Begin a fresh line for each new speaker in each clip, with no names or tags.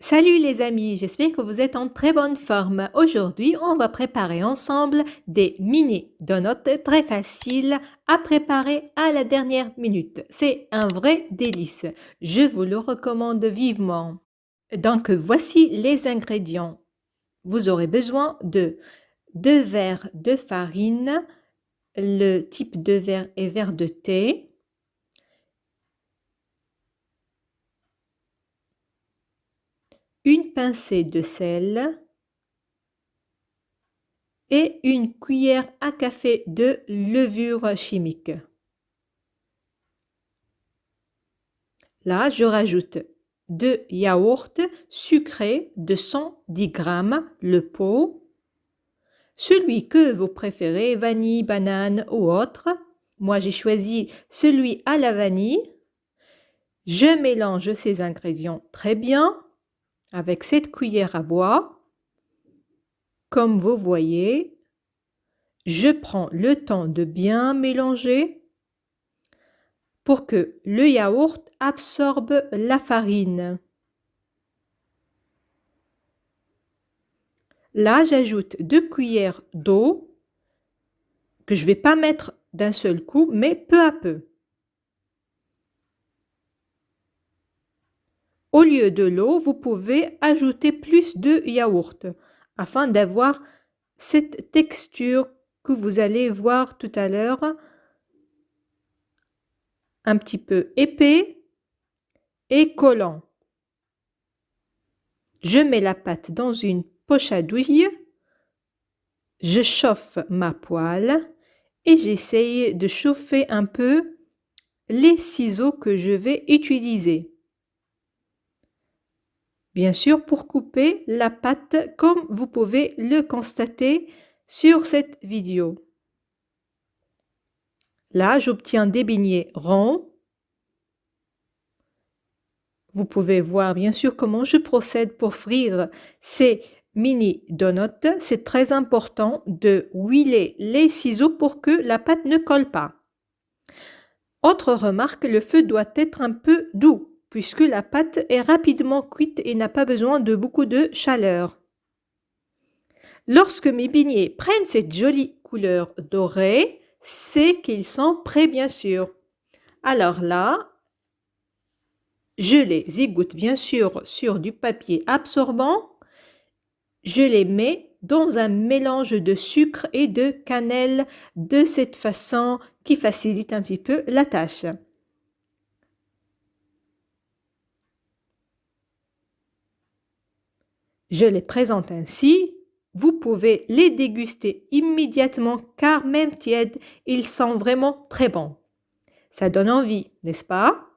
Salut les amis, j'espère que vous êtes en très bonne forme. Aujourd'hui, on va préparer ensemble des mini donuts très faciles à préparer à la dernière minute. C'est un vrai délice. Je vous le recommande vivement. Donc, voici les ingrédients. Vous aurez besoin de 2 verres de farine, le type de verre est verre de thé, une pincée de sel, et une cuillère à café de levure chimique. Là, je rajoute 2 yaourts sucrés de 110 grammes, le pot, celui que vous préférez, vanille, banane ou autre. Moi, j'ai choisi celui à la vanille. Je mélange ces ingrédients très bien avec cette cuillère à bois. Comme vous voyez, je prends le temps de bien mélanger pour que le yaourt absorbe la farine. Là, j'ajoute 2 cuillères d'eau que je ne vais pas mettre d'un seul coup, mais peu à peu. Au lieu de l'eau, vous pouvez ajouter plus de yaourt afin d'avoir cette texture que vous allez voir tout à l'heure, un petit peu épais et collant. Je mets la pâte dans une poche à douille, je chauffe ma poêle et j'essaye de chauffer un peu les ciseaux que je vais utiliser. Bien sûr, pour couper la pâte comme vous pouvez le constater sur cette vidéo. Là, j'obtiens des beignets ronds. Vous pouvez voir bien sûr comment je procède pour frire ces mini donuts. C'est très important de huiler les ciseaux pour que la pâte ne colle pas. Autre remarque, le feu doit être un peu doux puisque la pâte est rapidement cuite et n'a pas besoin de beaucoup de chaleur. Lorsque mes beignets prennent cette jolie couleur dorée, c'est qu'ils sont prêts bien sûr. Alors là, je les égoutte bien sûr sur du papier absorbant. Je les mets dans un mélange de sucre et de cannelle de cette façon qui facilite un petit peu la tâche. Je les présente ainsi. Vous pouvez les déguster immédiatement car même tièdes, ils sont vraiment très bons. Ça donne envie, n'est-ce pas?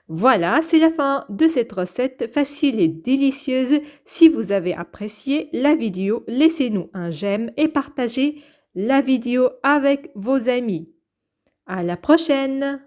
Voilà, c'est la fin de cette recette facile et délicieuse. Si vous avez apprécié la vidéo, laissez-nous un j'aime et partagez la vidéo avec vos amis. À la prochaine!